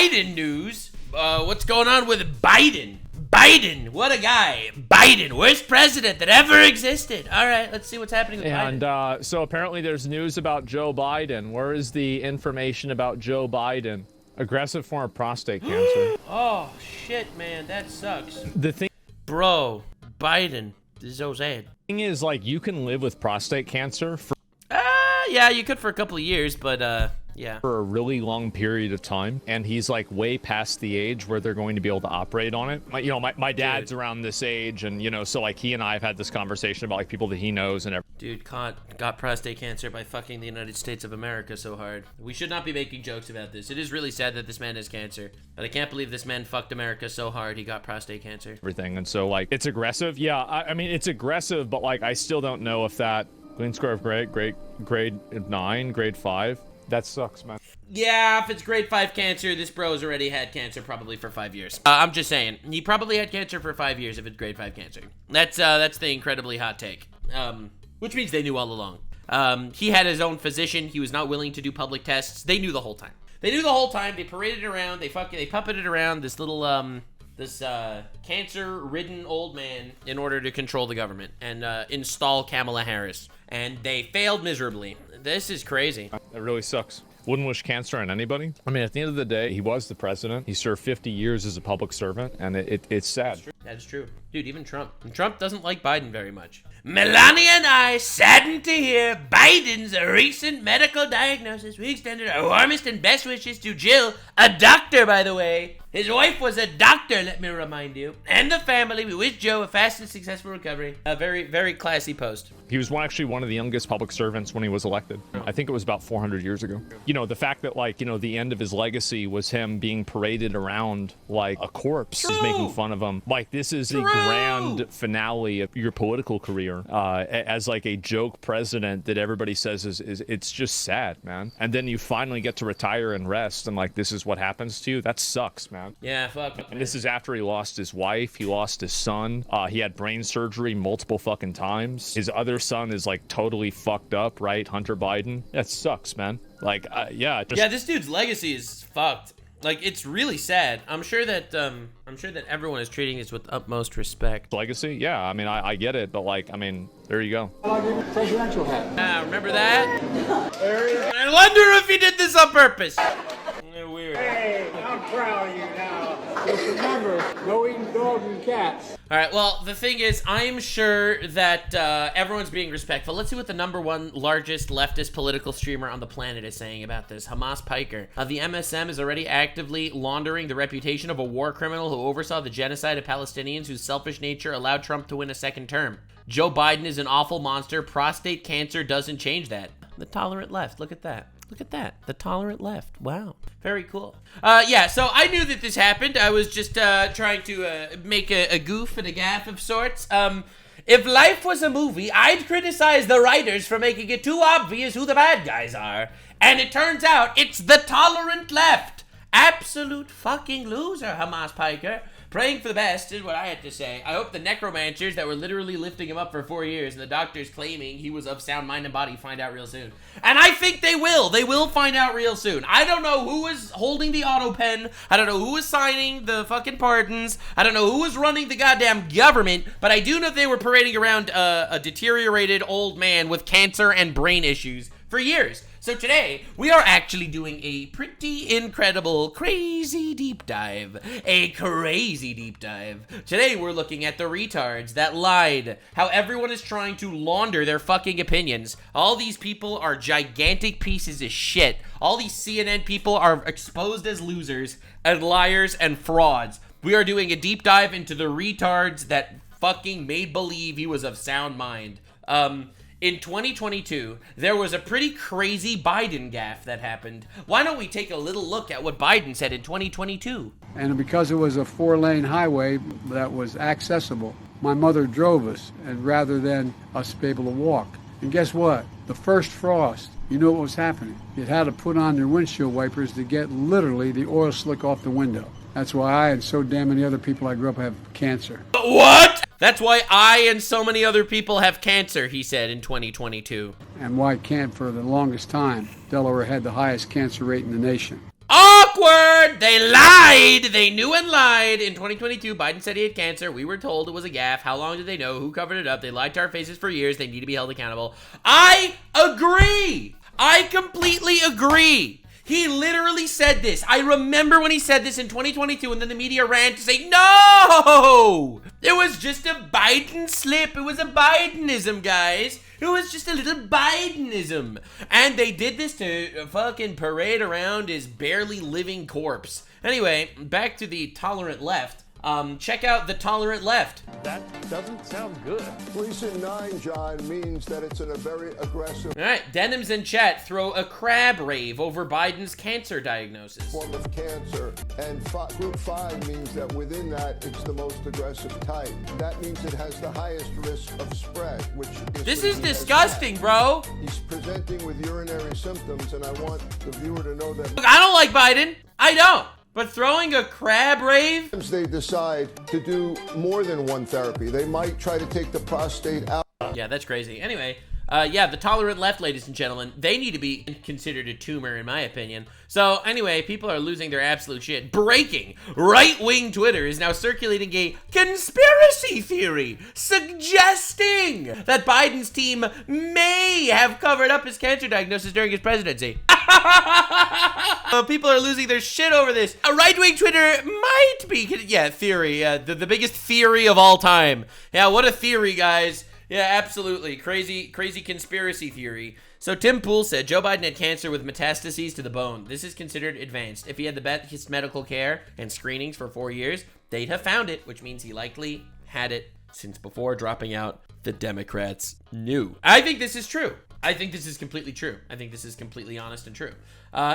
Biden news. What's going on with Biden? Biden, what a guy. Biden, worst president that ever existed. All right, let's see what's happening with Biden. And so apparently there's news about Joe Biden. Where is the information about Joe Biden? Aggressive form of prostate cancer. Oh, shit, man, that sucks. The thing... Bro, Biden, this is so sad. Thing is, like, you can live with prostate cancer for... Yeah, you could for a couple of years, but, yeah. For a really long period of time, and he's like way past the age where they're going to be able to operate on it. My dad's around this age, and so like he and I have had this conversation about like people that he knows and everything. Dude got prostate cancer by fucking the United States of America so hard. We should not be making jokes about this. It is really sad that this man has cancer, but I can't believe this man fucked America so hard he got prostate cancer. Everything, and so like it's aggressive. Yeah, I mean it's aggressive, but like I still don't know if that clean score of grade 9, grade 5. That sucks, man. Yeah, if it's grade 5 cancer, this bro's already had cancer probably for 5 years. I'm just saying, he probably had cancer for 5 years if it's grade 5 cancer. That's the incredibly hot take. Which means they knew all along. He had his own physician. He was not willing to do public tests. They knew the whole time. They paraded around. They puppeted around this little cancer-ridden old man in order to control the government and install Kamala Harris. And they failed miserably. This is crazy. It really sucks. Wouldn't wish cancer on anybody. I mean, at the end of the day, he was the president. He served 50 years as a public servant, and it's sad. That is true. Dude, even Trump. And Trump doesn't like Biden very much. Melania and I saddened to hear Biden's recent medical diagnosis. We extended our warmest and best wishes to Jill, a doctor, by the way. His wife was a doctor, let me remind you. And the family. We wish Joe a fast and successful recovery. A very, very classy post. He was actually one of the youngest public servants when he was elected. I think it was about 400 years ago. The fact that, like, the end of his legacy was him being paraded around like a corpse. He's making fun of him. Like, this is the grand finale of your political career as, like, a joke president that everybody says is it's just sad, man. And then you finally get to retire and rest, and, like, this is what happens to you. That sucks, man. Yeah, fuck. And this is after he lost his wife, he lost his son, he had brain surgery multiple fucking times. His other son is like totally fucked up, right? Hunter Biden. That sucks, man. Like, yeah. Yeah, this dude's legacy is fucked. Like, it's really sad. I'm sure that everyone is treating this with utmost respect. Legacy? Yeah, I mean, I get it, but like, I mean, there you go. Presidential hat. Remember that? I wonder if he did this on purpose. Weird. Hey, I'm proud of you now. Just remember, no eating dogs and cats. All right, well, the thing is, I'm sure that everyone's being respectful. Let's see what the #1 largest leftist political streamer on the planet is saying about this. Hasan Piker. The MSM is already actively laundering the reputation of a war criminal who oversaw the genocide of Palestinians whose selfish nature allowed Trump to win a second term. Joe Biden is an awful monster. Prostate cancer doesn't change that. The tolerant left. Look at that. Look at that. The tolerant left. Wow. Very cool. Yeah, so I knew that this happened. I was just trying to make a goof and a gaffe of sorts. If life was a movie, I'd criticize the writers for making it too obvious who the bad guys are. And it turns out it's the tolerant left. Absolute fucking loser, Hasan Piker. Praying for the best is what I had to say. I hope the necromancers that were literally lifting him up for 4 years and the doctors claiming he was of sound mind and body find out real soon. And I think they will. They will find out real soon. I don't know who is holding the auto pen. I don't know who is signing the fucking pardons. I don't know who is running the goddamn government. But I do know they were parading around a deteriorated old man with cancer and brain issues for years. So today, we are actually doing a pretty incredible, crazy deep dive. A crazy deep dive. Today, we're looking at the retards that lied. How everyone is trying to launder their fucking opinions. All these people are gigantic pieces of shit. All these CNN people are exposed as losers and liars and frauds. We are doing a deep dive into the retards that fucking made believe he was of sound mind. In 2022, there was a pretty crazy Biden gaffe that happened. Why don't we take a little look at what Biden said in 2022? And because it was a 4-lane highway that was accessible, my mother drove us, and rather than us be able to walk. And guess what? The first frost, you know what was happening. You had to put on your windshield wipers to get literally the oil slick off the window. That's why I and so damn many other people I grew up have cancer. What? That's why I and so many other people have cancer, he said in 2022. And why can't for the longest time, Delaware had the highest cancer rate in the nation. Awkward! They lied! They knew and lied. In 2022, Biden said he had cancer. We were told it was a gaffe. How long did they know? Who covered it up? They lied to our faces for years. They need to be held accountable. I agree. I completely agree. He literally said this. I remember when he said this in 2022, and then the media ran to say, no! It was just a Biden slip. It was a Bidenism, guys. It was just a little Bidenism. And they did this to fucking parade around his barely living corpse. Anyway, back to the tolerant left. Check out the tolerant left. That doesn't sound good. Recent 9, John, means that it's in a very aggressive All right, Denims in chat throw a crab rave over Biden's cancer diagnosis. form of cancer. And group 5 means that within that, it's the most aggressive type. That means it has the highest risk of spread, which is... This is disgusting, bro. He's presenting with urinary symptoms, and I want the viewer to know that... Look, I don't like Biden. I don't. But throwing a crab rave? They decide to do more than one therapy. They might try to take the prostate out. Yeah, that's crazy. Anyway, yeah, the tolerant left, ladies and gentlemen, they need to be considered a tumor, in my opinion. So, anyway, people are losing their absolute shit. Breaking! Right-wing Twitter is now circulating a conspiracy theory suggesting that Biden's team may have covered up his cancer diagnosis during his presidency. People are losing their shit over this. A right-wing Twitter might be, yeah, theory, the biggest theory of all time. Yeah, what a theory, guys. Yeah, absolutely. Crazy conspiracy theory. So Tim Pool said Joe Biden had cancer with metastases to the bone. This is considered advanced. If he had the best medical care and screenings for 4 years, they'd have found it, which means he likely had it since before dropping out. The Democrats knew. I think this is true. I think this is completely true. I think this is completely honest and true.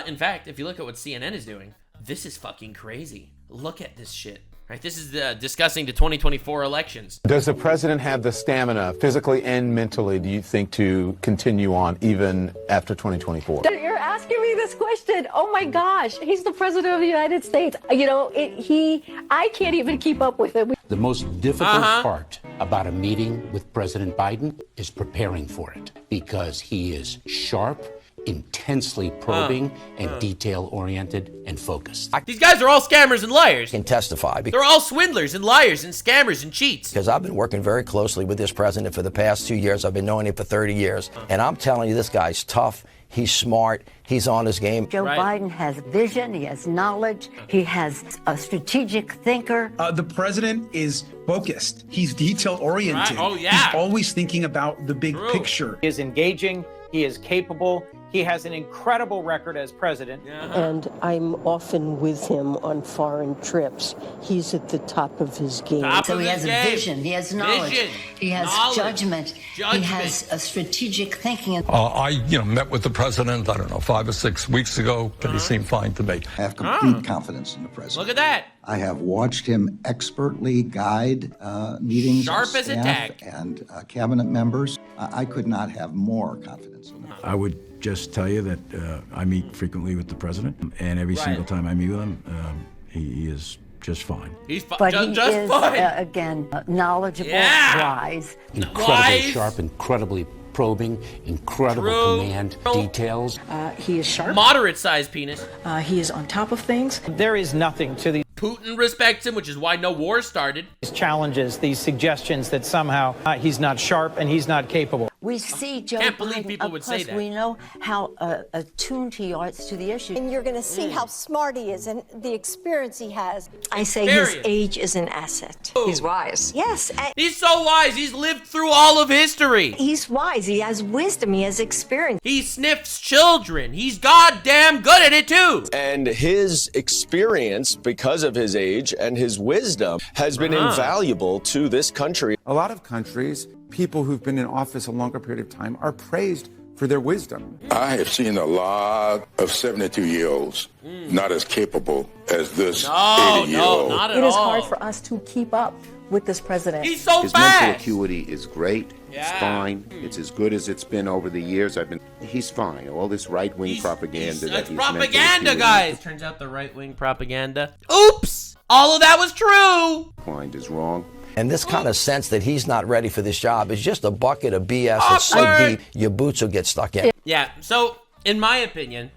In fact, if you look at what CNN is doing, this is fucking crazy. Look at this shit. Right, this is discussing the 2024 elections. Does the president have the stamina, physically and mentally, do you think, to continue on even after 2024? You're asking me this question. Oh my gosh, he's the president of the United States. You know, I can't even keep up with it. The most difficult part about a meeting with President Biden is preparing for it, because he is sharp, intensely probing, and detail-oriented and focused. These guys are all scammers and liars. Can testify. They're all swindlers and liars and scammers and cheats. Because I've been working very closely with this president for the past 2 years. I've been knowing him for 30 years. And I'm telling you, this guy's tough. He's smart. He's on his game. Joe Biden has vision. He has knowledge. He has a strategic thinker. The president is focused. He's detail-oriented. Right. Oh, yeah. He's always thinking about the big picture. He is engaging. He is capable. He has an incredible record as president. And I'm often with him on foreign trips. He's at the top of his game. So he has a vision. He has knowledge. He has judgment. He has a strategic thinking. I, met with the president, I don't know, 5 or 6 weeks ago, and he seemed fine to me. I have complete confidence in the president. Look at that. I have watched him expertly guide meetings Sharp as a tack. And cabinet members. I could not have more confidence in him. I would just tell you that I meet frequently with the president, and every single time I meet with him, he is just fine. He's but he just is, fine. Again, knowledgeable, wise. Incredibly sharp, incredibly probing, incredible command, details. He is sharp. Moderate-sized penis. He is on top of things. There is nothing to these Putin respects him, which is why no war started. challenges, these suggestions that somehow he's not sharp and he's not capable. We see Joe Can't believe Biden, people would say that. We know how attuned he is to the issue. And you're going to see how smart he is and the experience he has. I say his age is an asset. He's wise. Yes. He's so wise. He's lived through all of history. He's wise. He has wisdom. He has experience. He sniffs children. He's goddamn good at it, too. And his experience, because of his age and his wisdom, has been invaluable to this country. A lot of countries, people who've been in office a longer period of time are praised for their wisdom. I have seen a lot of 72-year-olds not as capable as this 80-year-old. No, not at all. It is all. hard for us to keep up with this president. He's so His fast. mental acuity is great. It's fine. It's as good as it's been over the years. He's fine. All this right-wing propaganda. It's propaganda, guys. Turns out the right-wing propaganda. Oops. All of that was true. Mind is wrong. And this kind of sense that he's not ready for this job is just a bucket of BS that's so deep, your boots will get stuck in. Yeah, so in my opinion,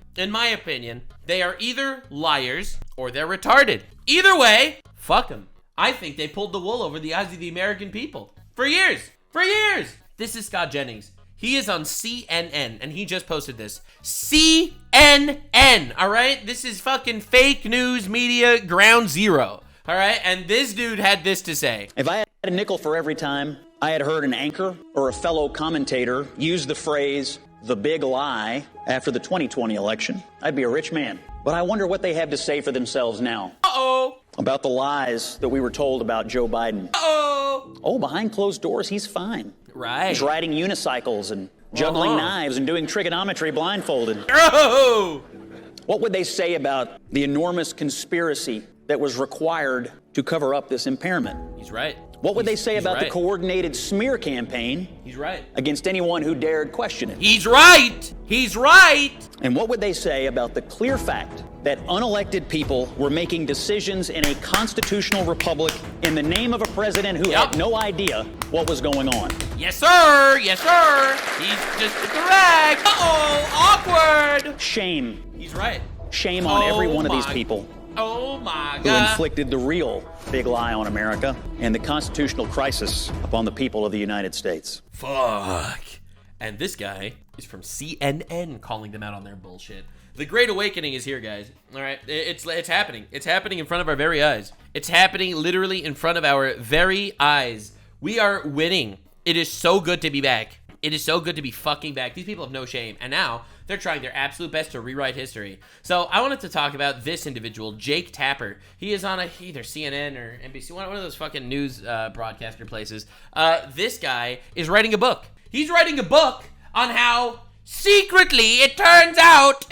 they are either liars or they're retarded. Either way, fuck them. I think they pulled the wool over the eyes of the American people for years. For years. This is Scott Jennings. He is on CNN, and he just posted this. CNN, all right? This is fucking fake news media ground zero, all right? And this dude had this to say. If I had a nickel for every time I had heard an anchor or a fellow commentator use the phrase, the big lie, after the 2020 election, I'd be a rich man. But I wonder what they have to say for themselves now. Uh-oh. About the lies that we were told about Joe Biden. Uh-oh. Oh, behind closed doors, he's fine. Right. He's riding unicycles and juggling knives and doing trigonometry blindfolded. Oh! What would they say about the enormous conspiracy that was required to cover up this impairment? He's right. What would they say about the coordinated smear campaign? He's right. Against anyone who dared question it? He's right. He's right. And what would they say about the clear fact that unelected people were making decisions in a constitutional republic in the name of a president who had no idea what was going on? Yes, sir. Yes, sir. He's just correct. Uh-oh. Awkward. Shame. He's right. Shame on every one of these people. Oh my God. Who inflicted the real big lie on America and the constitutional crisis upon the people of the United States. Fuck. And this guy is from CNN calling them out on their bullshit. The Great Awakening is here, guys. All right, it's happening. It's happening in front of our very eyes. It's happening literally in front of our very eyes. We are winning. It is so good to be back. It is so good to be fucking back. These people have no shame. And now they're trying their absolute best to rewrite history. So I wanted to talk about this individual, Jake Tapper. He is on either CNN or NBC, one of those fucking news broadcaster places. This guy is writing a book. He's writing a book on how secretly, it turns out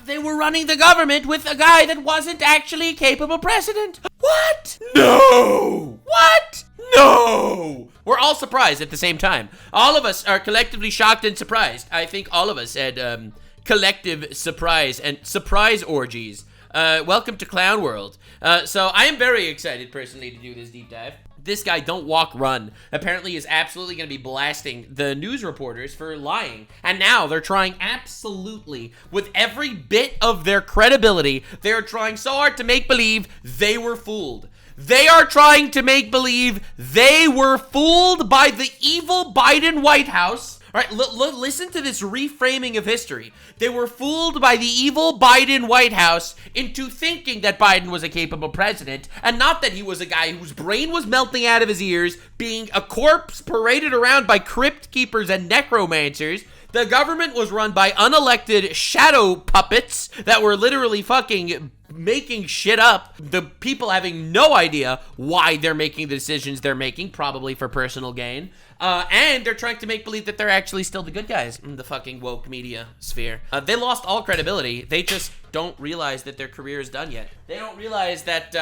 they were running the government with a guy that wasn't actually a capable president. What? No! What? No! We're all surprised at the same time. All of us are collectively shocked and surprised. I think all of us had collective surprise and surprise orgies. Welcome to Clown World. So I am very excited personally to do this deep dive. This guy, Don't Walk, Run, apparently is absolutely going to be blasting the news reporters for lying. And now they're trying absolutely, with every bit of their credibility, they're trying so hard to make believe they were fooled. They are trying to make believe they were fooled by the evil Biden White House. All right, listen to this reframing of history. They were fooled by the evil Biden White House into thinking that Biden was a capable president, and not that he was a guy whose brain was melting out of his ears, being a corpse paraded around by crypt keepers and necromancers. The government was run by unelected shadow puppets that were literally fucking making shit up. The people having no idea why they're making the decisions they're making, probably for personal gain. And they're trying to make believe that they're actually still the good guys in the fucking woke media sphere. They lost all credibility. They just don't realize that their career is done yet. They don't realize that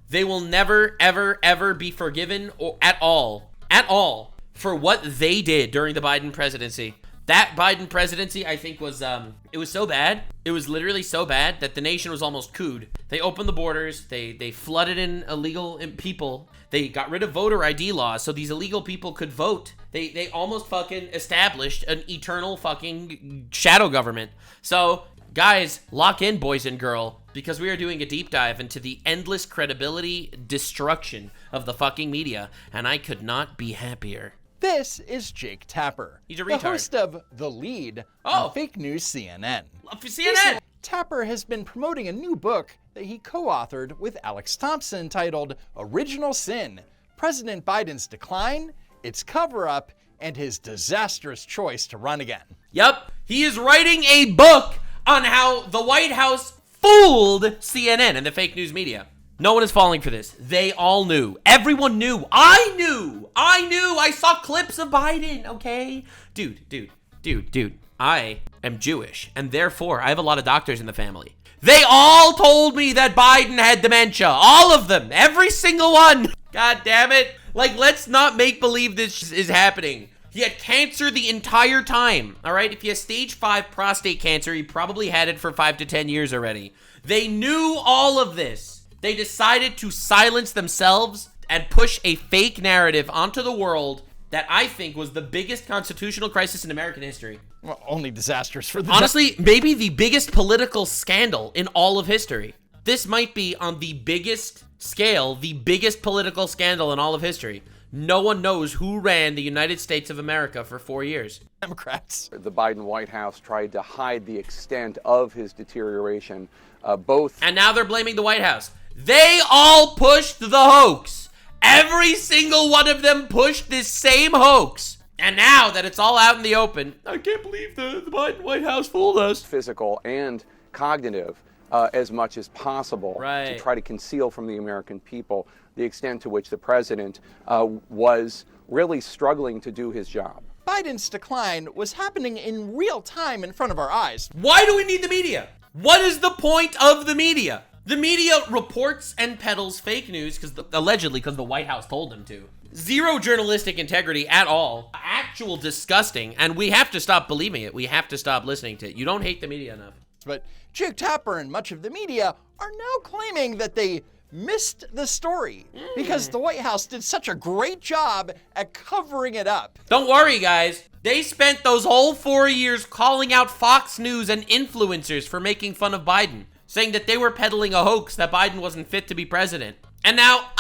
they will never, ever, ever be forgiven at all for what they did during the Biden presidency. That Biden presidency, I think, was, it was so bad. It was literally so bad that the nation was almost cooed. They opened the borders. They flooded in illegal people. They got rid of voter ID laws so these illegal people could vote. They almost fucking established an eternal fucking shadow government. So, guys, lock in, boys and girls, because we are doing a deep dive into the endless credibility destruction of the fucking media, and I could not be happier. This is Jake Tapper. He's a retard. The host of The Lead on Fake News CNN. CNN! Tapper has been promoting a new book that he co-authored with Alex Thompson titled Original Sin, President Biden's Decline, Its Cover-Up, and His Disastrous Choice to Run Again. Yep, he is writing a book on how the White House fooled CNN and the fake news media. No one is falling for this. They all knew. Everyone knew. I knew. I saw clips of Biden, okay? Dude. I am Jewish, and therefore I have a lot of doctors in the family. They all told me that Biden had dementia. All of them. Every single one. God damn it. Like, let's not make believe this is happening. He had cancer the entire time, all right? If he has stage 5 prostate cancer, he probably had it for 5 to 10 years already. They knew all of this. They decided to silence themselves and push a fake narrative onto the world that I think was the biggest constitutional crisis in American history. Well, only disastrous for the... Honestly, maybe the biggest political scandal in all of history. This might be on the biggest scale, the biggest political scandal in all of history. No one knows who ran the United States of America for 4 years. Democrats. The Biden White House tried to hide the extent of his deterioration, both... And now they're blaming the White House. They all pushed the hoax. Every single one of them pushed this same hoax. And now that it's all out in the open, I can't believe the Biden White House fooled us. Physical and cognitive as much as possible to try to conceal from the American people the extent to which the president was really struggling to do his job. Biden's decline was happening in real time in front of our eyes. Why do we need the media? What is the point of the media? The media reports and peddles fake news allegedly because the White House told them to. Zero journalistic integrity at all. Actual disgusting. And we have to stop believing it. We have to stop listening to it. You don't hate the media enough. But Jake Tapper and much of the media are now claiming that they missed the story because the White House did such a great job at covering it up. Don't worry, guys. They spent those whole 4 years calling out Fox News and influencers for making fun of Biden, saying that they were peddling a hoax that Biden wasn't fit to be president. And now,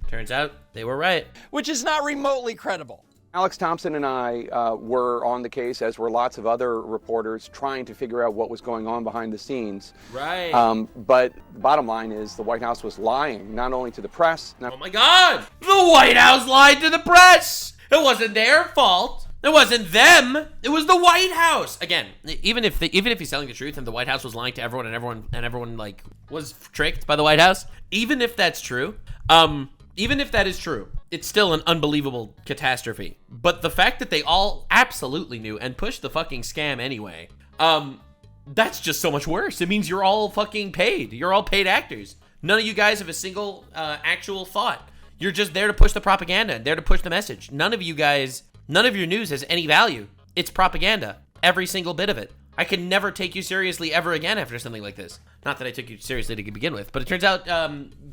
turns out they were right. Which is not remotely credible. Alex Thompson and I were on the case, as were lots of other reporters, trying to figure out what was going on behind the scenes. Right. But the bottom line is the White House was lying, not only to the press. Oh my God! The White House lied to the press! It wasn't their fault. It wasn't them. It was the White House. Again, even if he's telling the truth and the White House was lying to everyone and everyone like was tricked by the White House, even if that's true, even if that is true, it's still an unbelievable catastrophe. But the fact that they all absolutely knew and pushed the fucking scam anyway, that's just so much worse. It means you're all fucking paid. You're all paid actors. None of you guys have a single actual thought. You're just there to push the propaganda, there to push the message. None of your news has any value. It's propaganda. Every single bit of it. I could never take you seriously ever again after something like this. Not that I took you seriously to begin with, but it turns out,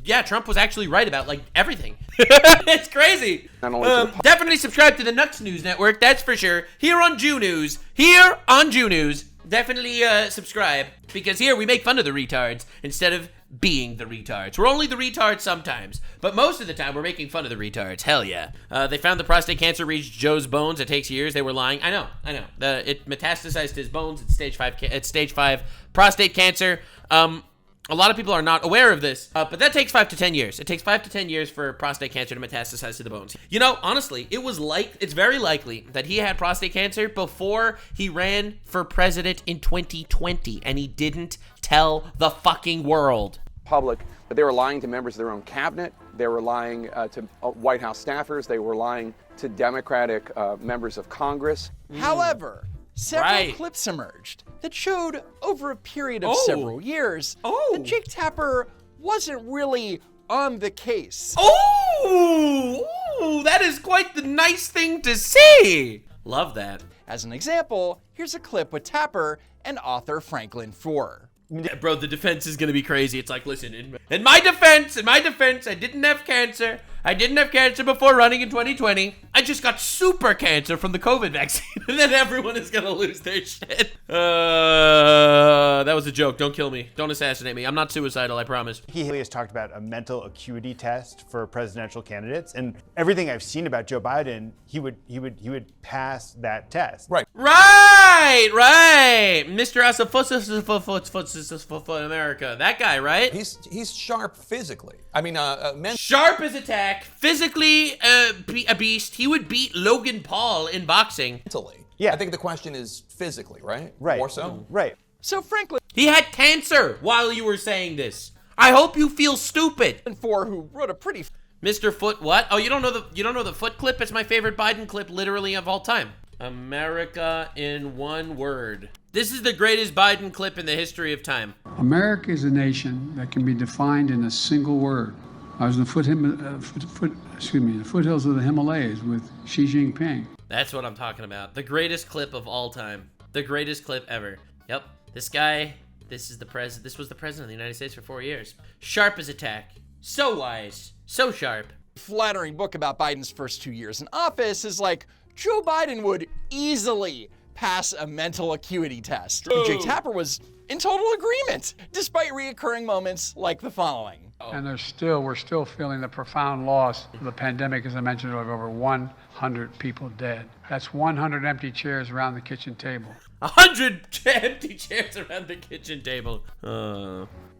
yeah, Trump was actually right about, like, everything. It's crazy. Definitely subscribe to the Nux News Network, that's for sure. Here on Jew News. Definitely subscribe, because here we make fun of the retards instead of being the retards. We're only the retards sometimes, but most of the time we're making fun of the retards. Hell yeah. They found the prostate cancer reached Joe's bones. It takes years. They were lying. I know. It metastasized to his bones. It's stage 5 prostate cancer. A lot of people are not aware of this, but that takes 5 to 10 years. It takes 5 to 10 years for prostate cancer to metastasize to the bones. You know, honestly, it's very likely that he had prostate cancer before he ran for president in 2020, and he didn't tell the fucking world. Public, but they were lying to members of their own cabinet. They were lying to White House staffers. They were lying to Democratic members of Congress. However, several clips emerged that showed over a period of several years that Jake Tapper wasn't really on the case. Oh, that is quite the nice thing to see. Love that. As an example, here's a clip with Tapper and author Franklin Foer. Yeah, bro, the defense is gonna be crazy. It's like, listen, in my defense, I didn't have cancer. I didn't have cancer before running in 2020. I just got super cancer from the COVID vaccine. And then everyone is gonna lose their shit. That was a joke. Don't kill me. Don't assassinate me. I'm not suicidal, I promise. He has talked about a mental acuity test for presidential candidates, and everything I've seen about Joe Biden, he would pass that test. Right. Mr. Asafus America. That guy, right? He's sharp physically. I mean, sharp as a tack, physically a beast. He would beat Logan Paul in boxing. Mentally. Yeah. I think the question is physically, right? Right. More so? Right. So Franklin, he had cancer while you were saying this. I hope you feel stupid. Foer, who wrote a pretty Mr. Foot what? Oh, you don't know the Foot clip? It's my favorite Biden clip literally of all time. America in one word. This is the greatest Biden clip in the history of time. America is a nation that can be defined in a single word. I was in the foothills of the Himalayas with Xi Jinping. That's what I'm talking about. The greatest clip of all time. The greatest clip ever. Yep. This guy, this was the president of the United States for 4 years. Sharp as a tack. So wise. So sharp. Flattering book about Biden's first 2 years in office is like, Joe Biden would easily pass a mental acuity test. Jake Tapper was in total agreement, despite reoccurring moments like the following. And we're still feeling the profound loss of the pandemic, as I mentioned, of over 100 people dead. That's 100 empty chairs around the kitchen table. 100 empty chairs around the kitchen table.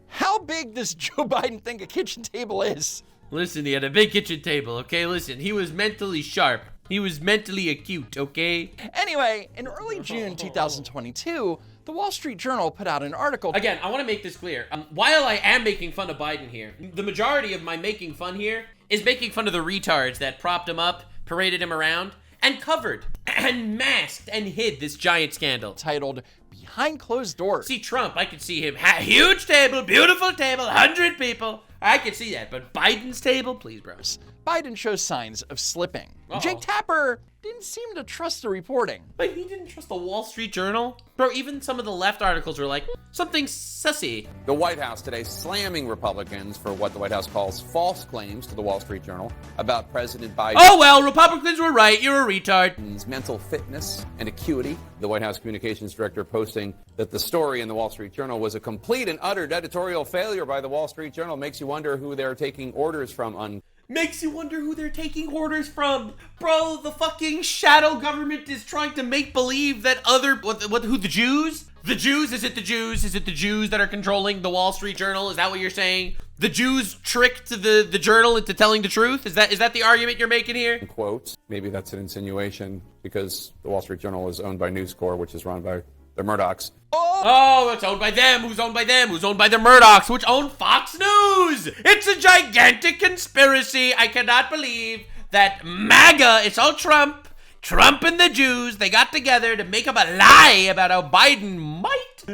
How big does Joe Biden think a kitchen table is? Listen, he had a big kitchen table, okay? Listen, he was mentally sharp. He was mentally acute, okay? Anyway, in early June 2022, the Wall Street Journal put out an article. Again, I want to make this clear. While I am making fun of Biden here, the majority of my making fun here is making fun of the retards that propped him up, paraded him around, and covered, and masked, and hid this giant scandal. Titled, Behind Closed Doors. See, Trump, I could see him, huge table, beautiful table, 100 people. I could see that, but Biden's table? Please, bros. Biden shows signs of slipping. Uh-oh. Jake Tapper didn't seem to trust the reporting. But he didn't trust the Wall Street Journal? Bro, even some of the left articles were like, something sussy. The White House today slamming Republicans for what the White House calls false claims to the Wall Street Journal about President Biden. Oh, well, Republicans were right. You're a retard. Mental fitness and acuity. The White House communications director posting that the story in the Wall Street Journal was a complete and utter editorial failure by the Wall Street Journal. Makes you wonder who they're taking orders from. Makes you wonder who they're taking orders from. Bro, the fucking shadow government is trying to make believe that who, the Jews? The Jews? Is it the Jews? Is it the Jews that are controlling the Wall Street Journal? Is that what you're saying? The Jews tricked the journal into telling the truth? Is that the argument you're making here? In quotes, maybe that's an insinuation because the Wall Street Journal is owned by News Corp, which is run by the Murdochs. Oh, it's owned by them. Who's owned by them? Who's owned by the Murdochs, which own Fox News? It's a gigantic conspiracy. I cannot believe that MAGA, it's all Trump and the Jews, they got together to make up a lie about how Biden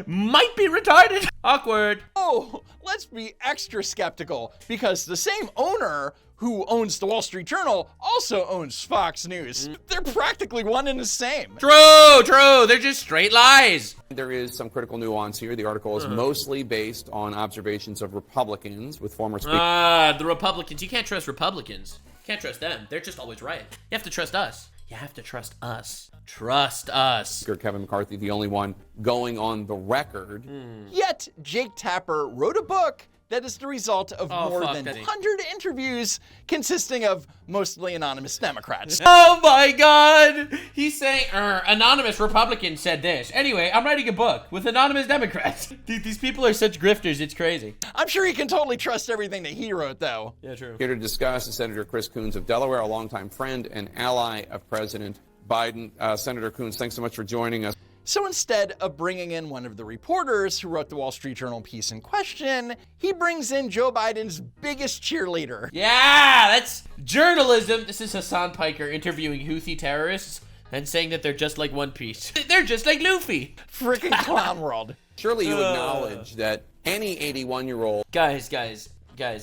might be retarded. Awkward. Oh, let's be extra skeptical because the same owner who owns the Wall Street Journal also owns Fox News. They're practically one and the same. True. They're just straight lies. There is some critical nuance here. The article is mostly based on observations of Republicans with former Speaker. The Republicans. You can't trust Republicans. You can't trust them. They're just always right. You have to trust us. You have to trust us. Trust us. Speaker Kevin McCarthy, the only one going on the record. Yet, Jake Tapper wrote a book that is the result of more than 100 interviews consisting of mostly anonymous Democrats. Oh my God! He's saying, anonymous Republicans said this. Anyway, I'm writing a book with anonymous Democrats. Dude, these people are such grifters, it's crazy. I'm sure he can totally trust everything that he wrote, though. Yeah, true. Here to discuss is Senator Chris Coons of Delaware, a longtime friend and ally of President Biden. Senator Coons, thanks so much for joining us. So instead of bringing in one of the reporters who wrote the Wall Street Journal piece in question, he brings in Joe Biden's biggest cheerleader. Yeah, that's journalism. This is Hasan Piker interviewing Houthi terrorists and saying that they're just like One Piece. They're just like Luffy. Freaking clown world. Surely you acknowledge that any 81-year-old... Guys,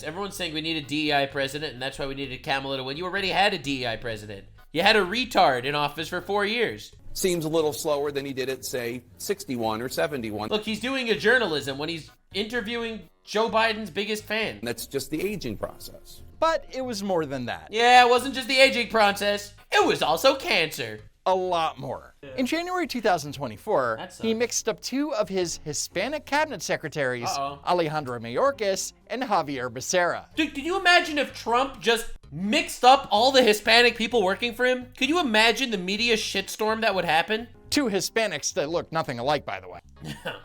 everyone's saying we need a DEI president and that's why we needed Kamala to win. You already had a DEI president. You had a retard in office for 4 years. Seems a little slower than he did at, say, 61 or 71. Look, he's doing a journalism when he's interviewing Joe Biden's biggest fan. That's just the aging process. But it was more than that. Yeah, it wasn't just the aging process. It was also cancer. A lot more. Yeah. In January 2024, he mixed up two of his Hispanic cabinet secretaries, Alejandro Mayorkas and Javier Becerra. Dude, can you imagine if Trump just mixed up all the Hispanic people working for him? Could you imagine the media shitstorm that would happen? Two Hispanics that look nothing alike, by the way.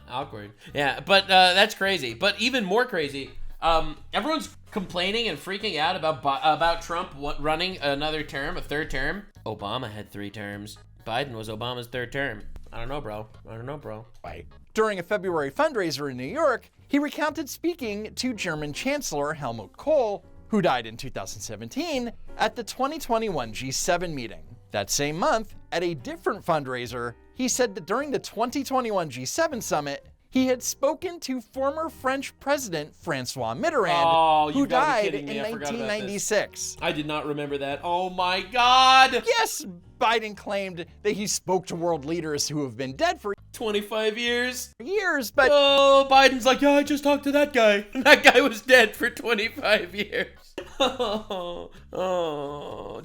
Awkward. Yeah, but that's crazy. But even more crazy, everyone's complaining and freaking out about Trump running another term, a third term. Obama had 3 terms. Biden was Obama's 3rd term. I don't know, bro. Right. During a February fundraiser in New York, he recounted speaking to German Chancellor Helmut Kohl, who died in 2017, at the 2021 G7 meeting. That same month, at a different fundraiser, he said that during the 2021 G7 summit, he had spoken to former French President Francois Mitterrand, who died in 1996. I did not remember that. Oh my God! Yes, Biden claimed that he spoke to world leaders who have been dead for 25 years. But Biden's like, yeah, I just talked to that guy. That guy was dead for 25 years.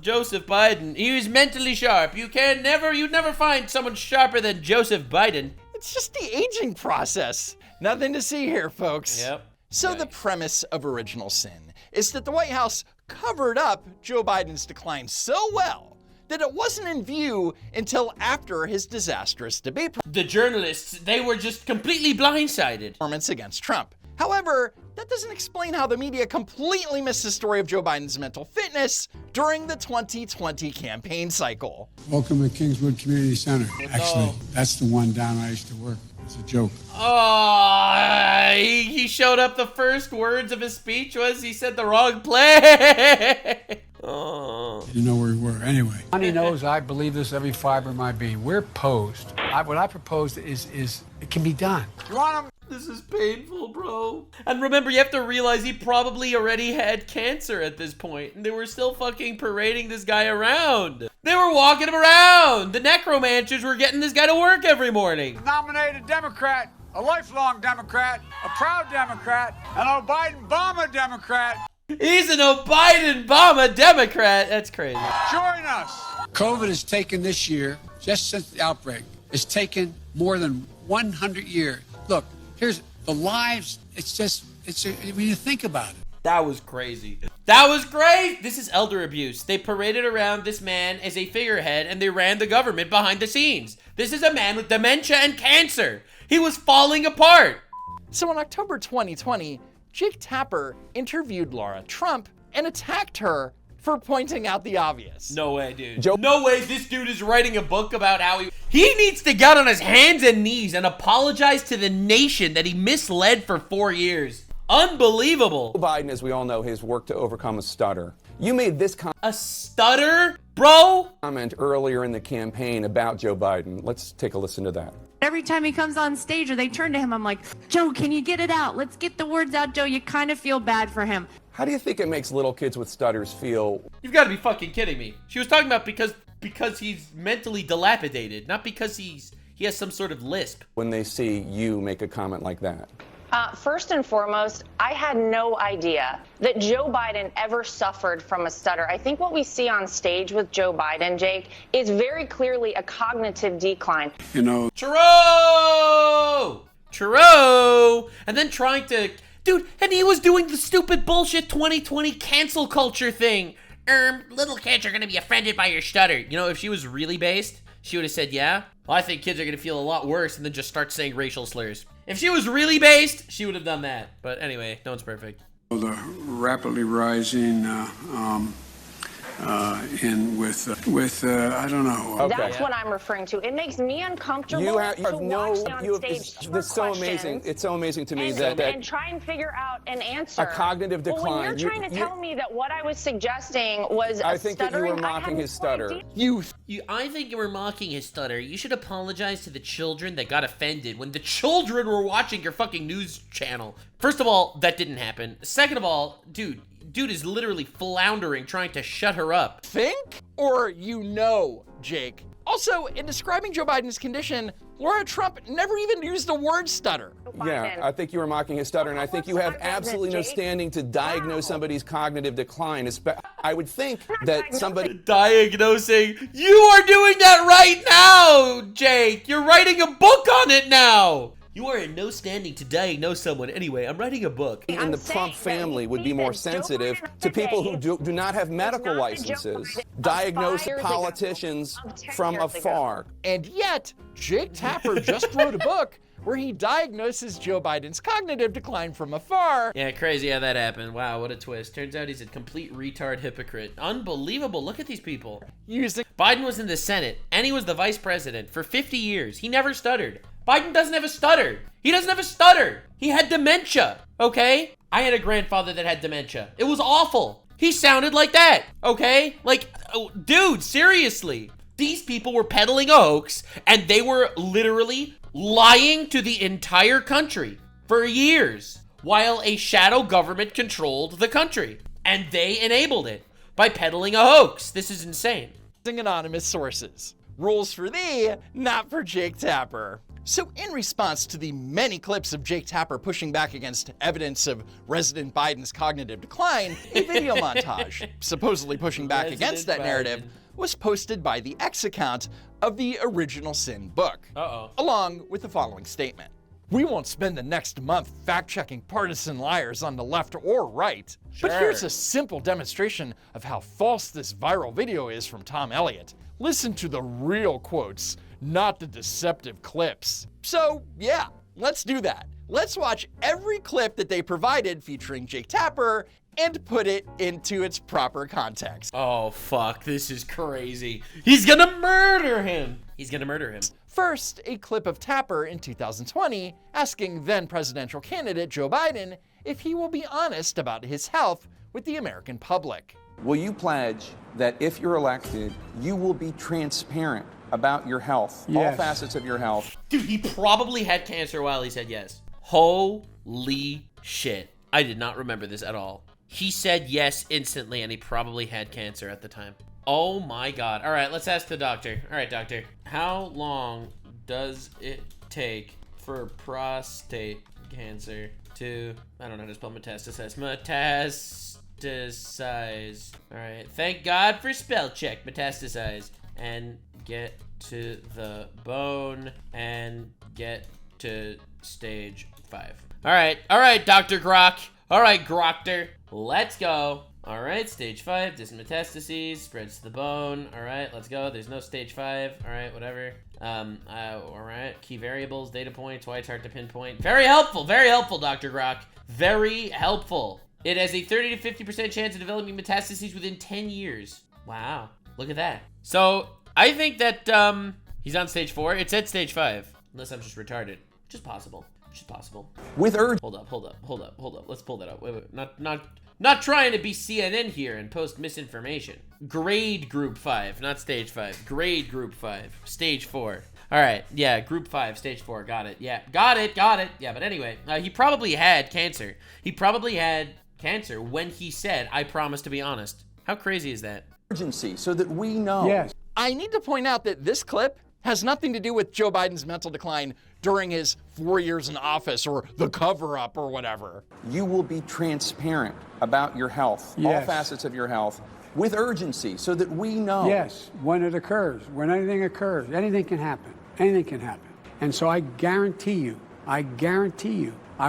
Joseph Biden. He was mentally sharp. You'd never find someone sharper than Joseph Biden. It's just the aging process. Nothing to see here, folks. Yep. So the premise of Original Sin is that the White House covered up Joe Biden's decline so well that it wasn't in view until after his disastrous debate The journalists, they were just completely blindsided. performance against Trump. However, that doesn't explain how the media completely missed the story of Joe Biden's mental fitness during the 2020 campaign cycle. Welcome to Kingswood Community Center. Actually, that's the one down I used to work. It's a joke. Oh, he showed up. The first words of his speech was he said the wrong play. Oh. You know where we were anyway. Money knows I believe this every fiber of my being. We're posed. What I propose is it can be done. You want him? This is painful, bro. And remember, you have to realize he probably already had cancer at this point, and they were still fucking parading this guy around. They were walking him around. The necromancers were getting this guy to work every morning. Nominated Democrat, a lifelong Democrat, a proud Democrat, an Biden-Obama Democrat. He's an Biden-Obama Democrat. That's crazy. Join us. COVID has taken this year, just since the outbreak, it's taken more than 100 years. Look, here's the lives. When you think about it. That was crazy. That was great. This is elder abuse. They paraded around this man as a figurehead and they ran the government behind the scenes. This is a man with dementia and cancer. He was falling apart. So in October 2020, Jake Tapper interviewed Laura Trump and attacked her for pointing out the obvious. No way, dude. No way this dude is writing a book about how he needs to get on his hands and knees and apologize to the nation that he misled for 4 years. Unbelievable. Biden, as we all know, has worked to overcome a stutter. You made this a stutter, bro? Comment earlier in the campaign about Joe Biden. Let's take a listen to that. Every time he comes on stage or they turn to him, I'm like, Joe, can you get it out? Let's get the words out, Joe. You kind of feel bad for him. How do you think it makes little kids with stutters feel? You've got to be fucking kidding me. She was talking about because he's mentally dilapidated, not because he has some sort of lisp. When they see you make a comment like that. First and foremost, I had no idea that Joe Biden ever suffered from a stutter. I think what we see on stage with Joe Biden, Jake, is very clearly a cognitive decline. You know. Churro! And then trying to... Dude, and he was doing the stupid bullshit 2020 cancel culture thing. Little kids are gonna be offended by your stutter. You know, if she was really based, she would have said, yeah. Well, I think kids are gonna feel a lot worse and then just start saying racial slurs. If she was really based, she would have done that. But anyway, no one's perfect. The rapidly rising I don't know. Okay. That's what I'm referring to. It makes me uncomfortable This is so amazing. It's so amazing to me and try and figure out an answer. A cognitive decline. Well, when you're trying to tell me that what I was suggesting was I think that you were mocking his stutter. I think you were mocking his stutter. You should apologize to the children that got offended when the children were watching your fucking news channel. First of all, that didn't happen. Second of all, dude is literally floundering trying to shut her up. Think or Jake? Also, in describing Joe Biden's condition, Laura Trump never even used the word stutter. Yeah, I think you were mocking his stutter, and I think you have absolutely no standing to diagnose somebody's cognitive decline. I would think that somebody... Diagnosing? You are doing that right now, Jake! You're writing a book on it now! You are in no standing to diagnose someone. Anyway, I'm writing a book. And the Trump family would be more sensitive to people who do not have medical licenses. Diagnose politicians from afar. And yet, Jake Tapper just wrote a book where he diagnoses Joe Biden's cognitive decline from afar. Yeah, crazy how that happened. Wow, what a twist. Turns out he's a complete retard hypocrite. Unbelievable. Look at these people. Biden was in the Senate, and he was the vice president for 50 years. He never stuttered. Biden doesn't have a stutter. He doesn't have a stutter. He had dementia, okay? I had a grandfather that had dementia. It was awful. He sounded like that, okay? Like, dude, seriously. These people were peddling a hoax, and they were literally lying to the entire country for years while a shadow government controlled the country. And they enabled it by peddling a hoax. This is insane. Anonymous sources. Rules for thee, not for Jake Tapper. So in response to the many clips of Jake Tapper pushing back against evidence of President Biden's cognitive decline, a video montage supposedly pushing back against that narrative was posted by the X account of the Original Sin book, along with the following statement. We won't spend the next month fact-checking partisan liars on the left or right. But here's a simple demonstration of how false this viral video is from Tom Elliott. Listen to the real quotes, not the deceptive clips. So yeah, let's do that. Let's watch every clip that they provided featuring Jake Tapper and put it into its proper context. Oh fuck, this is crazy. He's gonna murder him. He's gonna murder him. First, a clip of Tapper in 2020 asking then presidential candidate Joe Biden if he will be honest about his health with the American public. Will you pledge that if you're elected, you will be transparent about your health, all facets of your health? Dude, he probably had cancer while he said yes. Holy shit. I did not remember this at all. He said yes instantly, and he probably had cancer at the time. Oh my God. All right, let's ask the doctor. All right, doctor. How long does it take for prostate cancer to, I don't know how to spell metastasize. Metastasize. All right, thank God for spell check. Metastasize. And get to the bone and get to stage 5. All right, Dr. Grok. All right, Grokter. Let's go. All right, stage 5, distant metastases, spreads to the bone. All right, let's go. There's no stage 5. All right, whatever. All right, key variables, data points, why it's hard to pinpoint. Very helpful, Dr. Grok. Very helpful. It has a 30 to 50% chance of developing metastases within 10 years. Wow, look at that. So I think that he's on stage 4. It said stage 5, unless I'm just retarded, which is possible. With urge. Hold up. Let's pull that up. Wait. Not trying to be CNN here and post misinformation. Grade group 5, not stage 5. Grade group 5, stage 4. All right, yeah, group 5, stage 4. Got it. Yeah, got it. Yeah, but anyway, he probably had cancer. He probably had cancer when he said, "I promise to be honest." How crazy is that? Urgency, so that we know. Yes. I need to point out that this clip has nothing to do with Joe Biden's mental decline during his 4 years in office or the cover-up or whatever. You will be transparent about your health, all facets of your health, with urgency, so that we know. Yes, when it occurs, when anything occurs, anything can happen. Anything can happen. And so I guarantee you, I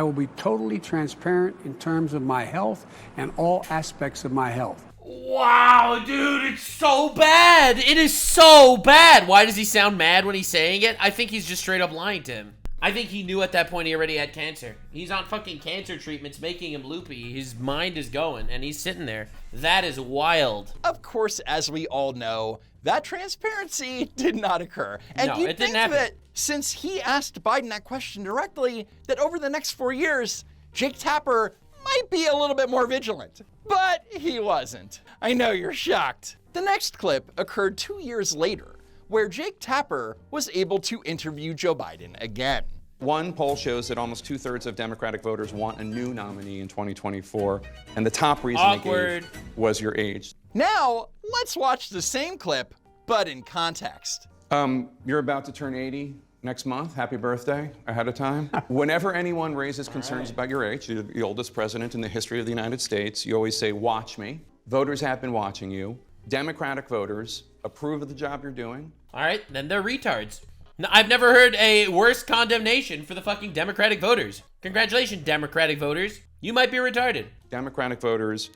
will be totally transparent in terms of my health and all aspects of my health. Wow, dude, it's so bad. It is so bad. Why does he sound mad when he's saying it? I think he's just straight up lying to him. I think he knew at that point he already had cancer. He's on fucking cancer treatments, making him loopy. His mind is going, and he's sitting there. That is wild. Of course, as we all know, that transparency did not occur. And no, you'd think that since he asked Biden that question directly, that over the next 4 years, Jake Tapper might be a little bit more vigilant. But he wasn't. I know you're shocked. The next clip occurred 2 years later, where Jake Tapper was able to interview Joe Biden again. One poll shows that almost 2/3 of Democratic voters want a new nominee in 2024, and the top reason they gave was your age. Now, let's watch the same clip, but in context. You're about to turn 80 next month. Happy birthday ahead of time. Whenever anyone raises concerns about your age, you're the oldest president in the history of the United States, you always say, watch me. Voters have been watching you. Democratic voters approve of the job you're doing. All right, then they're retards. No, I've never heard a worse condemnation for the fucking Democratic voters. Congratulations, Democratic voters. You might be retarded. Democratic voters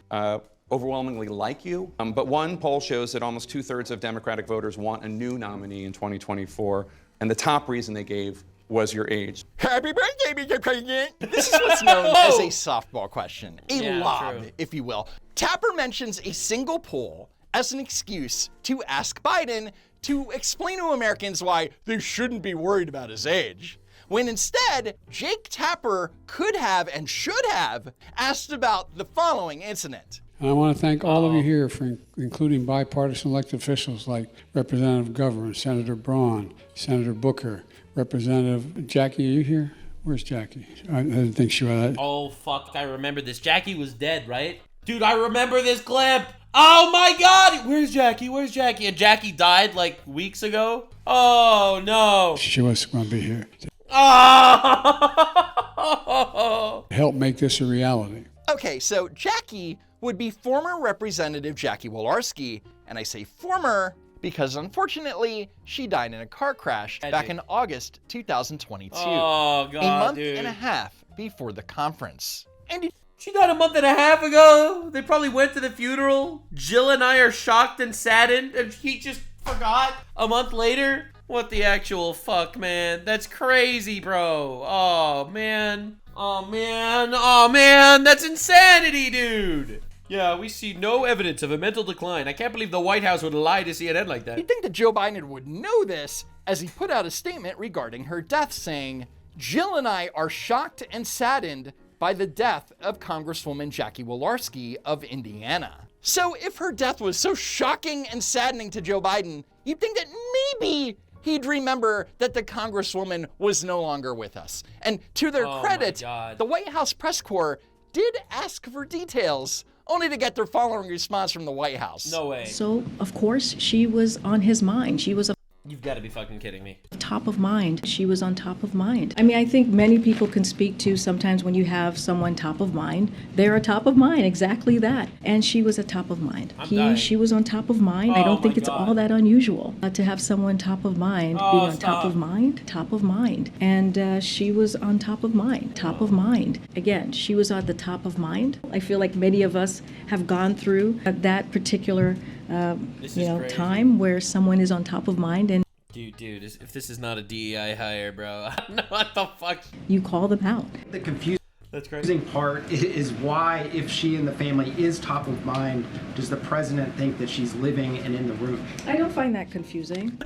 overwhelmingly like you, but one poll shows that almost 2/3 of Democratic voters want a new nominee in 2024, and the top reason they gave was your age. Happy birthday, Mr. President! This is what's known as a softball question, a lob, if you will. Tapper mentions a single poll as an excuse to ask Biden to explain to Americans why they shouldn't be worried about his age, when instead, Jake Tapper could have and should have asked about the following incident. And I want to thank all of you here for including bipartisan elected officials like Representative Governor, Senator Braun, Senator Booker, Representative Jackie. Are you here? Where's Jackie? I didn't think she was. Oh, fuck. I remember this. Jackie was dead, right? Dude, I remember this clip. Oh, my God. Where's Jackie? And Jackie died like weeks ago? Oh, no. She was going to be here. Oh! Help make this a reality. Okay, so Jackie would be former Representative Jackie Walorski, and I say former because unfortunately, she died in a car crash back in August 2022. Oh, God, a month dude. and a half before the conference. And she died a month and a half ago. They probably went to the funeral. Jill and I are shocked and saddened, and he just forgot a month later. What the actual fuck, man? That's crazy, bro. Oh, man. Oh, man. Oh, man. That's insanity, dude. Yeah, we see no evidence of a mental decline. I can't believe the White House would lie to CNN like that. You'd think that Joe Biden would know this, as he put out a statement regarding her death saying, "Jill and I are shocked and saddened by the death of Congresswoman Jackie Walorski of Indiana." So if her death was so shocking and saddening to Joe Biden, you'd think that maybe he'd remember that the Congresswoman was no longer with us. And to their credit, the White House press corps did ask for details, only to get their following response from the White House. No way. So, of course, she was on his mind. She was You've got to be fucking kidding me. top of mind. She was on top of mind. I mean, I think many people can speak to sometimes when you have someone top of mind, they're a top of mind, exactly that. And she was a top of mind. She was on top of mind. I don't think it's all that unusual to have someone top of mind being on top of mind. And she was on top of mind, top of mind. Again, she was on the top of mind. I feel like many of us have gone through that particular time where someone is on top of mind and Dude, if this is not a DEI hire, bro, I don't know what the fuck. you call them out. The confusing That's crazy. part is why, if she and the family is top of mind, does the president think that she's living and in the room? I don't find that confusing.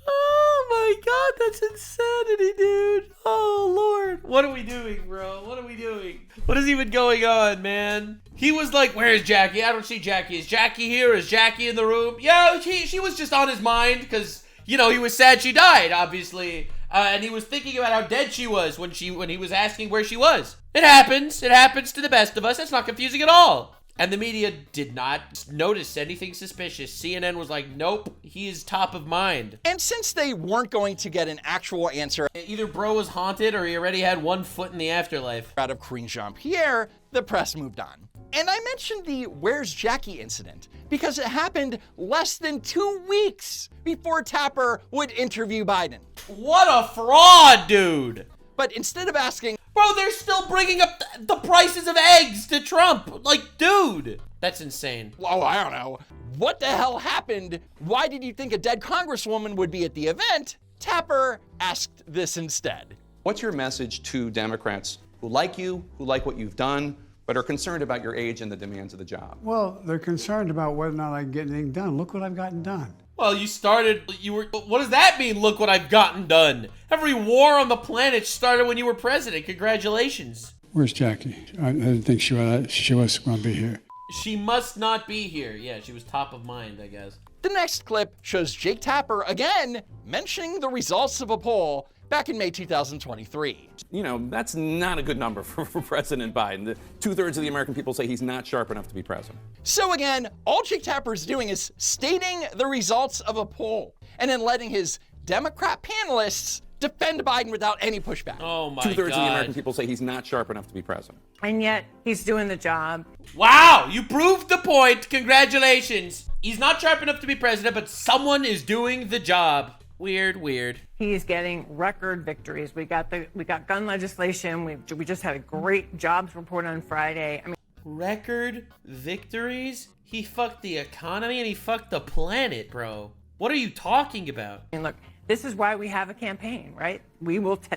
Oh my God, that's insanity, dude. Oh Lord. What are we doing, bro? What are we doing? What is even going on, man? He was like, where's Jackie? I don't see Jackie. Is Jackie here? Is Jackie in the room? Yeah, she was just on his mind because, you know, he was sad she died, obviously. And he was thinking about how dead she was when he was asking where she was. It happens. It happens to the best of us. That's not confusing at all. And the media did not notice anything suspicious. CNN was like, nope, he is top of mind. And since they weren't going to get an actual answer, either bro was haunted or he already had one foot in the afterlife. Out of Karine Jean-Pierre, the press moved on. And I mentioned the Where's Jackie incident because it happened less than 2 weeks before Tapper would interview Biden. What a fraud, dude. But instead of asking, bro, they're still bringing up the prices of eggs to Trump. Like, dude, that's insane. Oh, I don't know. What the hell happened? Why did you think a dead congresswoman would be at the event? Tapper asked this instead. What's your message to Democrats who like you, who like what you've done, but are concerned about your age and the demands of the job? Well, they're concerned about whether or not I can get anything done. Look what I've gotten done. Well, what does that mean, look what I've gotten done? Every war on the planet started when you were president. Congratulations. Where's Jackie? I didn't think she was going to be here. She must not be here. Yeah, she was top of mind, I guess. The next clip shows Jake Tapper again mentioning the results of a poll back in May 2023. You know, that's not a good number for President Biden. 2/3 of the American people say he's not sharp enough to be president. So again, all Jake Tapper is doing is stating the results of a poll and then letting his Democrat panelists defend Biden without any pushback. Oh my 2/3 God. of the American people say he's not sharp enough to be president. And yet, he's doing the job. Wow, you proved the point. Congratulations. He's not sharp enough to be president, but someone is doing the job. Weird. He's getting record victories. We got gun legislation. We just had a great jobs report on Friday. I mean, record victories? He fucked the economy and he fucked the planet, bro. What are you talking about? I mean, look, this is why we have a campaign, right?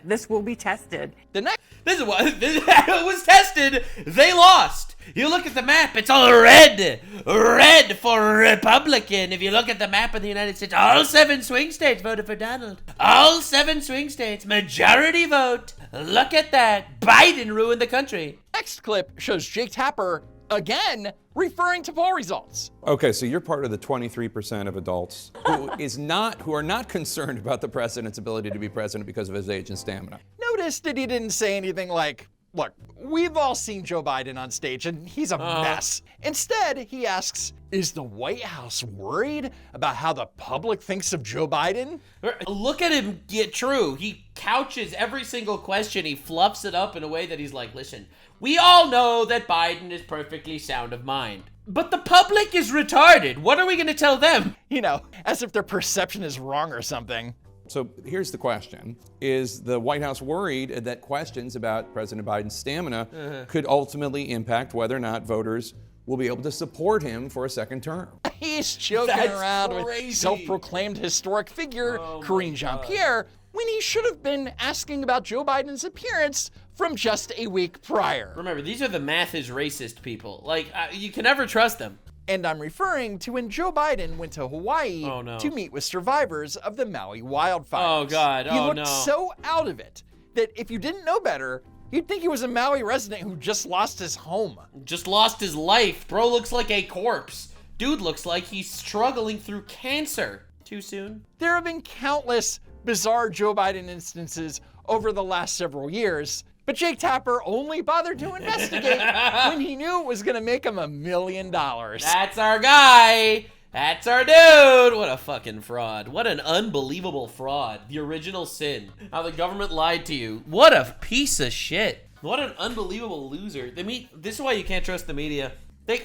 This will be tested. This is what it was tested. They lost. You look at the map, it's all red for Republican. If you look at the map of the United States, all 7 swing states voted for Donald. All 7 swing states, majority vote. Look at that. Biden ruined the country. Next clip shows Jake Tapper again referring to poll results. Okay, so you're part of the 23% of adults who are not concerned about the president's ability to be president because of his age and stamina. Notice that he didn't say anything like, Look, we've all seen Joe Biden on stage, and he's a mess. Instead, he asks, is the White House worried about how the public thinks of Joe Biden? Look at him get true. He couches every single question. He fluffs it up in a way that he's like, listen, we all know that Biden is perfectly sound of mind. But the public is retarded. What are we going to tell them? You know, as if their perception is wrong or something. So here's the question. Is the White House worried that questions about President Biden's stamina could ultimately impact whether or not voters will be able to support him for a second term? He's joking around with self-proclaimed historic figure Karine Jean-Pierre when he should have been asking about Joe Biden's appearance from just a week prior. Remember, these are the math is racist people. Like, you can never trust them. And I'm referring to when Joe Biden went to Hawaii to meet with survivors of the Maui wildfires. Oh, God. He looked so out of it that if you didn't know better, you'd think he was a Maui resident who just lost his home. Just lost his life. Bro looks like a corpse. Dude looks like he's struggling through cancer. Too soon? There have been countless bizarre Joe Biden instances over the last several years, but Jake Tapper only bothered to investigate when he knew it was going to make him $1 million. That's our guy. That's our dude. What a fucking fraud. What an unbelievable fraud. The original sin. How the government lied to you. What a piece of shit. What an unbelievable loser. This is why you can't trust the media.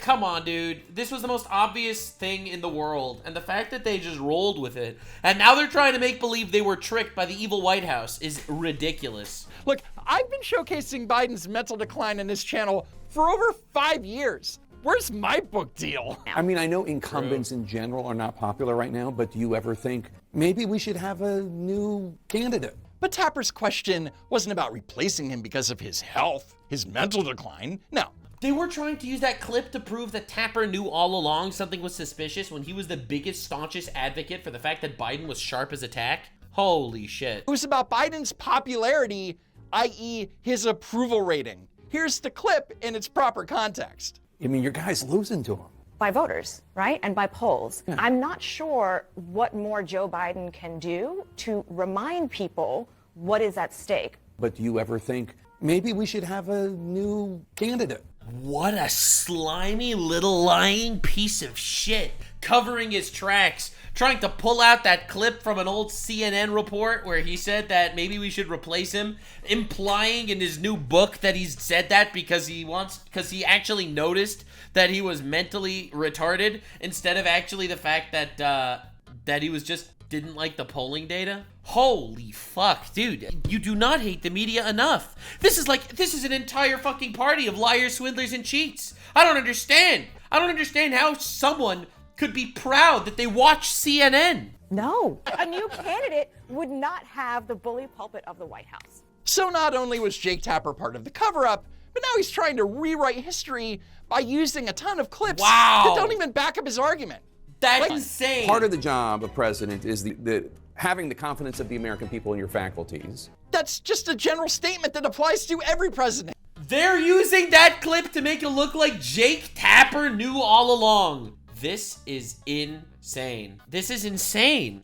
Come on, dude. This was the most obvious thing in the world. And the fact that they just rolled with it, and now they're trying to make believe they were tricked by the evil White House is ridiculous. Look, I've been showcasing Biden's mental decline in this channel for over 5 years. Where's my book deal? I mean, I know incumbents in general are not popular right now, but do you ever think maybe we should have a new candidate? But Tapper's question wasn't about replacing him because of his health, his mental decline. No. They were trying to use that clip to prove that Tapper knew all along something was suspicious when he was the biggest, staunchest advocate for the fact that Biden was sharp as a tack. Holy shit. It was about Biden's popularity, i.e. his approval rating. Here's the clip in its proper context. I mean, your guy's losing to him. By voters, right? And by polls. Yeah. I'm not sure what more Joe Biden can do to remind people what is at stake. But do you ever think maybe we should have a new candidate? What a slimy little lying piece of shit, covering his tracks, trying to pull out that clip from an old CNN report where he said that maybe we should replace him, implying in his new book that he's said that because he actually noticed that he was mentally retarded, instead of actually the fact that he was just didn't like the polling data. Holy fuck, dude. You do not hate the media enough. This is an entire fucking party of liars, swindlers, and cheats. I don't understand. I don't understand how someone could be proud that they watch CNN. No. A new candidate would not have the bully pulpit of the White House. So not only was Jake Tapper part of the cover-up, but now he's trying to rewrite history by using a ton of clips that don't even back up his argument. That's insane. Part of the job of president is the having the confidence of the American people in your faculties. That's just a general statement that applies to every president. They're using that clip to make it look like Jake Tapper knew all along. This is insane. This is insane.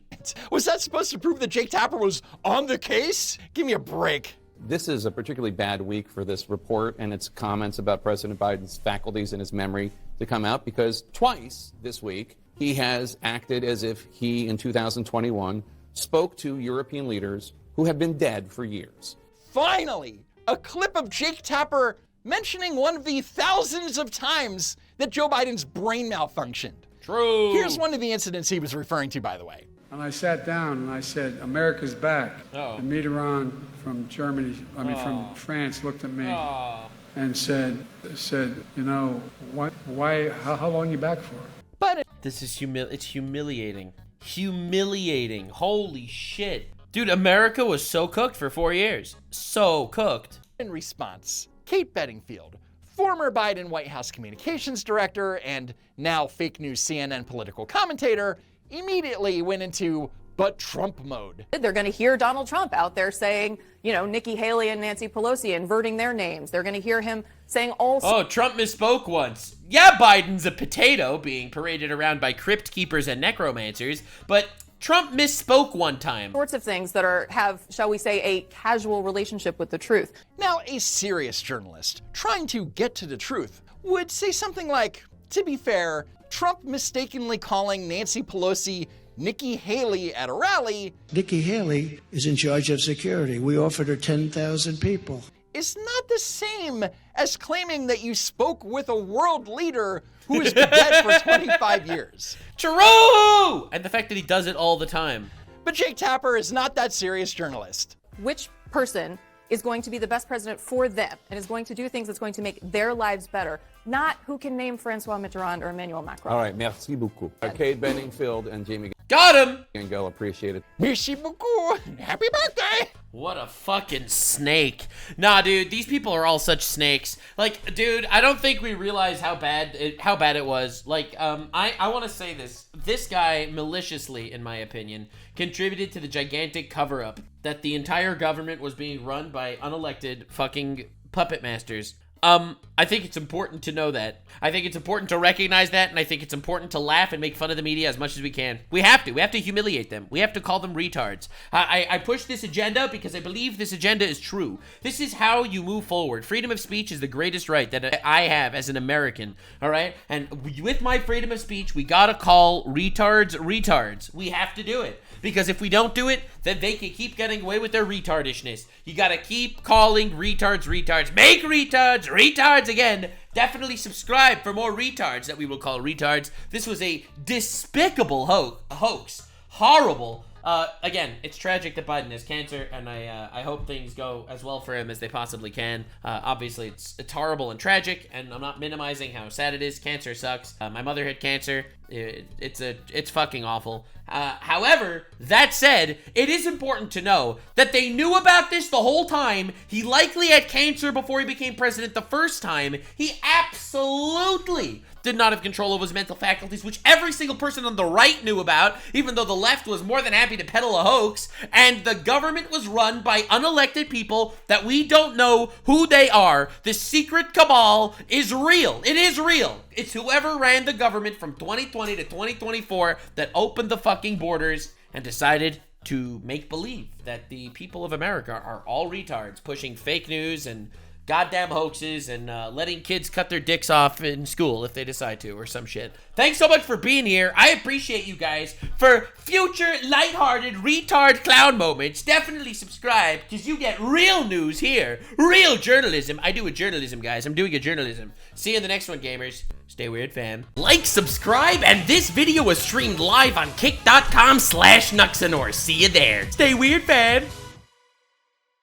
Was that supposed to prove that Jake Tapper was on the case? Give me a break. This is a particularly bad week for this report and its comments about President Biden's faculties and his memory to come out, because twice this week he has acted as if he, in 2021, spoke to European leaders who have been dead for years. Finally, a clip of Jake Tapper mentioning one of the thousands of times that Joe Biden's brain malfunctioned. True. Here's one of the incidents he was referring to, by the way. And I sat down and I said, America's back. And Mitterrand from from France looked at me and said, you know, why, how long are you back for? But this is it's humiliating. Humiliating. Holy shit. Dude, America was so cooked for 4 years. So cooked. In response, Kate Bedingfield, former Biden White House communications director and now fake news CNN political commentator, immediately went into but Trump mode. They're going to hear Donald Trump out there saying, you know, Nikki Haley and Nancy Pelosi inverting their names. They're going to hear him saying all... Oh, Trump misspoke once. Yeah, Biden's a potato being paraded around by crypt keepers and necromancers, but Trump misspoke one time. Sorts of things that have, shall we say, a casual relationship with the truth. Now, a serious journalist trying to get to the truth would say something like, to be fair, Trump mistakenly calling Nancy Pelosi Nikki Haley at a rally. Nikki Haley is in charge of security. We offered her 10,000 people. Is not the same as claiming that you spoke with a world leader who has been dead for 25 years. True! And the fact that he does it all the time. But Jake Tapper is not that serious journalist. Which person is going to be the best president for them and is going to do things that's going to make their lives better, not who can name Francois Mitterrand or Emmanuel Macron. All right, merci beaucoup. Kate Benningfield and Jamie. Got him! Gangel, appreciate it. Merci beaucoup. Happy birthday! What a fucking snake. Nah, dude, these people are all such snakes. Like, dude, I don't think we realize how bad it was. Like, I want to say this. This guy, maliciously, in my opinion, contributed to the gigantic cover-up that the entire government was being run by unelected fucking puppet masters. I think it's important to know that. I think it's important to recognize that, and I think it's important to laugh and make fun of the media as much as we can. We have to humiliate them. We have to call them retards. I push this agenda because I believe this agenda is true. This is how you move forward. Freedom of speech is the greatest right that I have as an American, all right? And with my freedom of speech, we gotta call retards retards. We have to do it. Because if we don't do it, then they can keep getting away with their retardishness. You gotta keep calling retards retards. Make retards retards again. Definitely subscribe for more retards that we will call retards. This was a despicable hoax. Horrible. Again, it's tragic that Biden has cancer, and I hope things go as well for him as they possibly can. Obviously, it's horrible and tragic, and I'm not minimizing how sad it is. Cancer sucks. My mother had cancer. It's fucking awful. However, that said, it is important to know that they knew about this the whole time. He likely had cancer before he became president the first time. He absolutely did not have control over his mental faculties, which every single person on the right knew about, even though the left was more than happy to peddle a hoax. And the government was run by unelected people that we don't know who they are. The secret cabal is real. It is real. It's whoever ran the government from 2020 to 2024 that opened the fucking borders and decided to make believe that the people of America are all retards, pushing fake news and goddamn hoaxes and letting kids cut their dicks off in school if they decide to or some shit. Thanks so much for being here. I appreciate you guys. For future lighthearted retard clown moments, definitely subscribe because you get real news here. Real journalism. I do a journalism, guys. I'm doing a journalism. See you in the next one, gamers. Stay weird, fam. Like, subscribe, and this video was streamed live on kick.com/Nuxanor. See you there. Stay weird, fam.